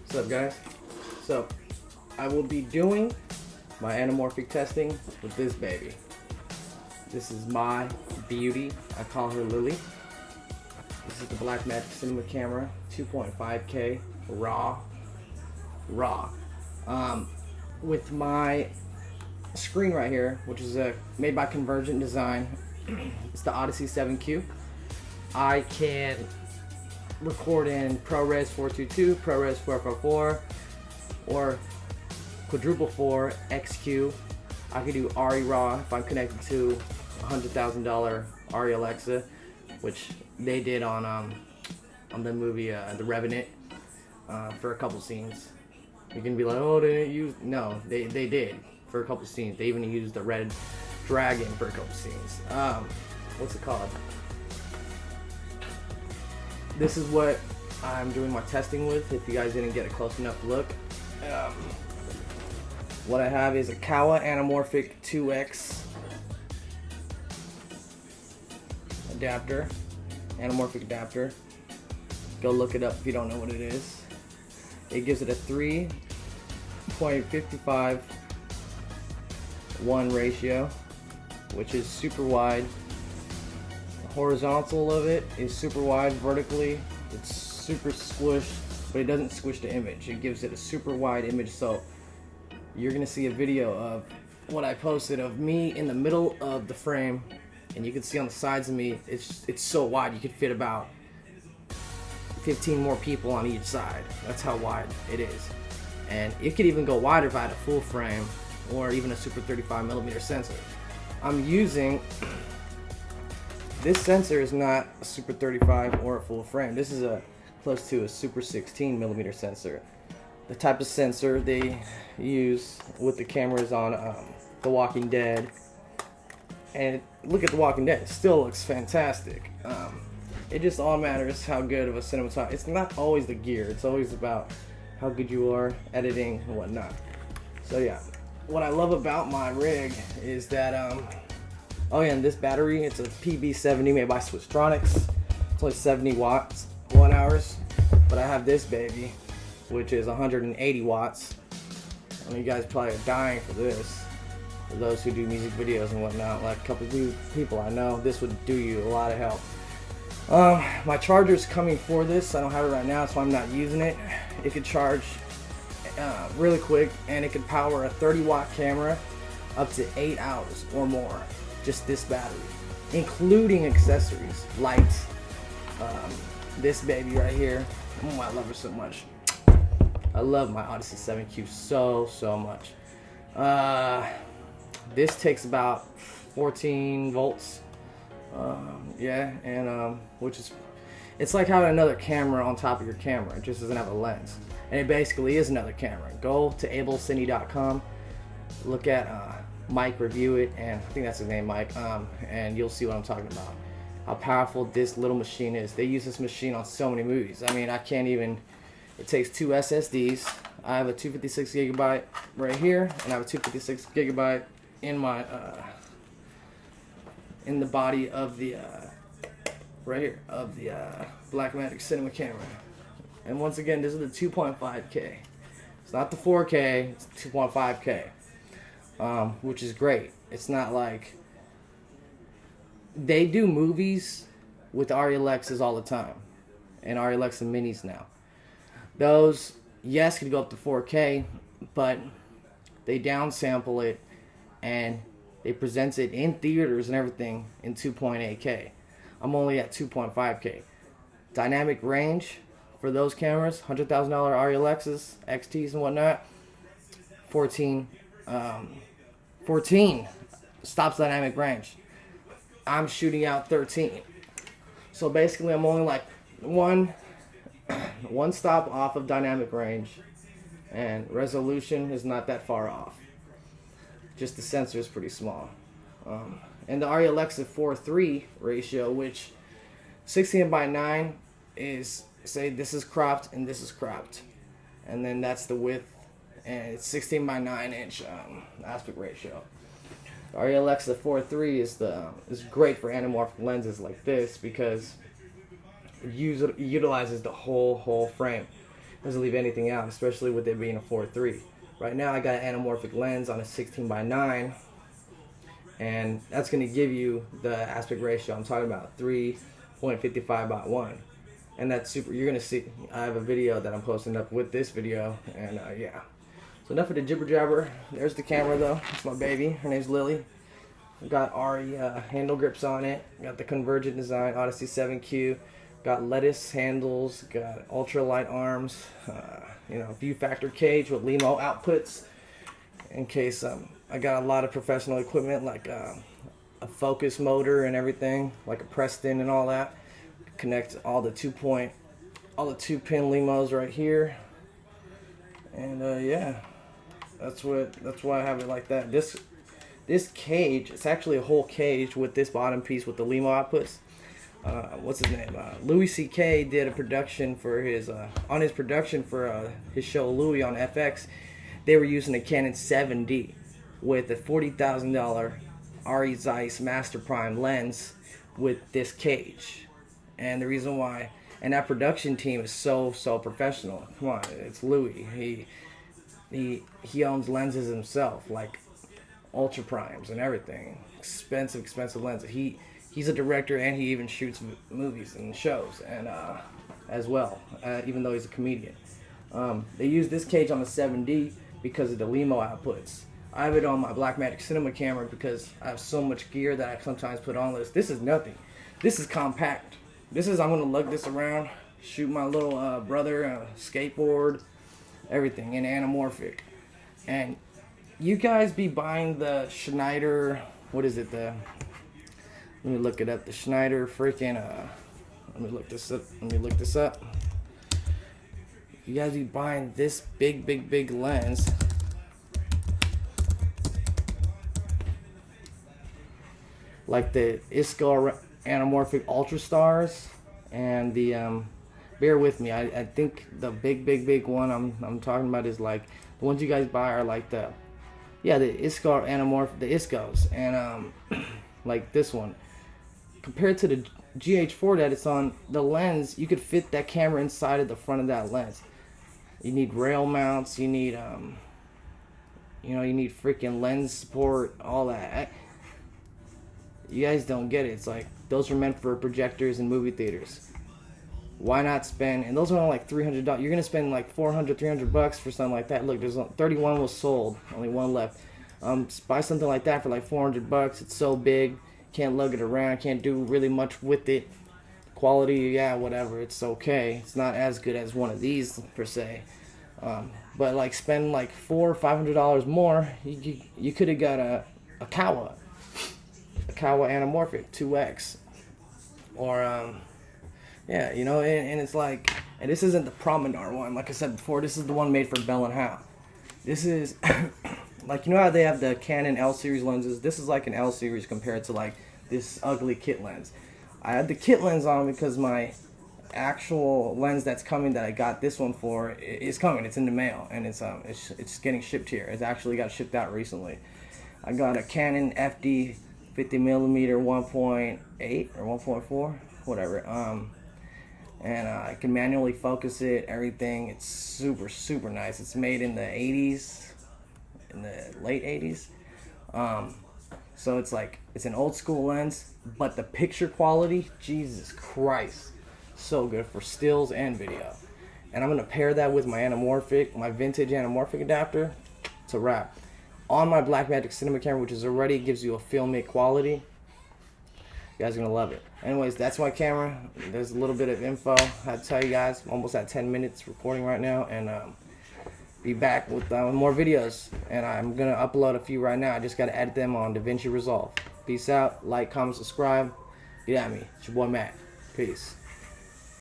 What's up, guys? So, I will be doing my anamorphic testing with this baby. This is my beauty. I call her Lily. This is the Blackmagic cinema camera, 2.5K raw. With my screen right here, which is made by Convergent Design. It's the Odyssey 7Q. I can record in ProRes 422, ProRes 444, or quadruple 4 XQ. I could do RE RAW if I'm connected to $100,000 RE Alexa, which they did on the movie The Revenant for a couple scenes. You can be like, oh, they didn't use. No, they did for a couple scenes. They even used the red dragon for a couple scenes. What's it called? This is what I'm doing my testing with. If you guys didn't get a close enough look, what I have is a Kawa Anamorphic 2X adapter, anamorphic adapter. Go look it up if you don't know what it is. It gives it a 3.55:1 ratio, which is super wide. The horizontal of it is super wide. Vertically, it's super squished, but it doesn't squish the image. It gives it a super wide image. So you're gonna see a video of what I posted of me in the middle of the frame, and you can see on the sides of me, it's so wide you could fit about 15 more people on each side. That's how wide it is. And it could even go wider if I had a full frame or even a super 35mm sensor. I'm using, this sensor is not a super 35 or a full frame. This is a close to a super 16mm sensor. The type of sensor they use with the cameras on The Walking Dead. And look at The Walking Dead, it still looks fantastic. It just all matters how good of a cinematographer. It's not always the gear, it's always about how good you are editing and whatnot. So yeah, what I love about my rig is that, oh yeah, and this battery, it's a PB70 made by Swisstronics. It's only 70 watts, 1 hours. But I have this baby, which is 180 watts. I mean, you guys probably are dying for this. For those who do music videos and whatnot, like a couple of people I know, this would do you a lot of help. My charger's coming for this. I don't have it right now, so I'm not using it. It could charge really quick, and it could power a 30-watt camera up to 8 hours or more. Just this battery, including accessories, lights. This baby right here. Oh, I love her so much. I love my Odyssey 7Q so much. This takes about 14 volts. Yeah, and which is, it's like having another camera on top of your camera. It just doesn't have a lens, and it basically is another camera. Go to ablecine.com, look at Mike review it, and I think that's his name, Mike, and you'll see what I'm talking about. How powerful this little machine is. They use this machine on so many movies. I mean, I can't even. It takes 2 SSDs. I have a 256 gigabyte right here, and I have a 256 gigabyte in my in the body of the right here of the Blackmagic cinema camera. And once again, this is the 2.5K. It's not the 4K. It's 2.5K, which is great. It's not like they do movies with RE Alexas all the time, and RE Alexa minis now. Those, yes, could go up to 4K, but they downsample it and they present it in theaters and everything in 2.8K. I'm only at 2.5K. Dynamic range for those cameras, $100,000 RE Alexas, XTs and whatnot, 14 stops dynamic range. I'm shooting out 13. So basically I'm only like one stop off of dynamic range, and resolution is not that far off. Just the sensor is pretty small. And the RE Alexa 4:3 ratio, which 16:9 is, say this is cropped and this is cropped, and then that's the width, and it's 16:9 inch aspect ratio. RE Alexa 4:3 is great for anamorphic lenses like this because it utilizes the whole frame. doesn't leave anything out, especially with it being a 4.3. Right now I got an anamorphic lens on a 16:9, and that's going to give you the aspect ratio I'm talking about, 3.55:1. And that's super. You're going to see, I have a video that I'm posting up with this video, and yeah. So enough of the jibber jabber. There's the camera though. It's my baby. Her name's Lily. Got RE handle grips on it. Got the Convergent design, Odyssey 7Q. Got lettuce handles. Got ultralight arms. You know, view factor cage with LEMO outputs. In case I got a lot of professional equipment like a focus motor and everything, like a Preston and all that. Connect all the 2-pin LEMOs right here. And yeah, that's why I have it like that. This cage, it's actually a whole cage with this bottom piece with the LEMO outputs. What's his name? Louis C.K. did a production for his on his production for his show Louis on FX. They were using a Canon 7D with a $40,000 RE Zeiss Master Prime lens with this cage. And the reason why, and that production team is so professional. Come on, it's Louis. He owns lenses himself, like ultra primes and everything. Expensive lenses. He's a director and he even shoots movies and shows and as well, even though he's a comedian. They use this cage on the 7D because of the LEMO outputs. I have it on my Blackmagic cinema camera because I have so much gear that I sometimes put on this. This is nothing. This is compact. I'm gonna lug this around, shoot my little brother, skateboard, everything in anamorphic. And you guys be buying the Schneider, what is it, let me look it up, the Schneider freaking, let me look this up. You guys be buying this big lens. Like the ISCO Anamorphic Ultra Stars, and the bear with me, I think the big one I'm talking about is like the ones you guys buy are like the ISCO Anamorphic, the ISCOs, and like this one compared to the GH4 that it's on, the lens, you could fit that camera inside of the front of that lens. You need rail mounts, you need you need freaking lens support, all that. You guys don't get it. It's like those are meant for projectors and movie theaters. Why not spend? And those are only like $300. You're gonna spend like $400-$300 for something like that. Look, there's 31 was sold, only one left. Buy something like that for like $400. It's so big, can't lug it around, can't do really much with it. Quality, yeah, whatever. It's okay. It's not as good as one of these per se. But like spend like $400 or $500 more. You could have got a Kawa Anamorphic 2X, or yeah, and it's like, and this isn't the Promenade one. Like I said before, this is the one made for Bell and Howell. This is like, how they have the Canon L series lenses. This is like an L series compared to like this ugly kit lens. I had the kit lens on because my actual lens that's coming, that I got this one for, is coming. It's in the mail, and it's getting shipped here. It's actually got shipped out recently. I got a Canon FD 50mm 1.8 or 1.4, whatever. And I can manually focus it, everything. It's super nice. It's made in the 80s, in the late 80s. So it's like, it's an old school lens, but the picture quality, Jesus Christ, so good for stills and video. And I'm gonna pair that with my anamorphic, my vintage anamorphic adapter. It's a wrap. On my Blackmagic cinema camera, which is already gives you a filmic quality. You guys are gonna love it. Anyways, that's my camera. There's a little bit of info I had to tell you guys. I'm almost at 10 minutes recording right now, and be back with more videos. And I'm gonna upload a few right now. I just gotta edit them on DaVinci Resolve. Peace out. Like, comment, subscribe. Get at me. It's your boy Matt. Peace.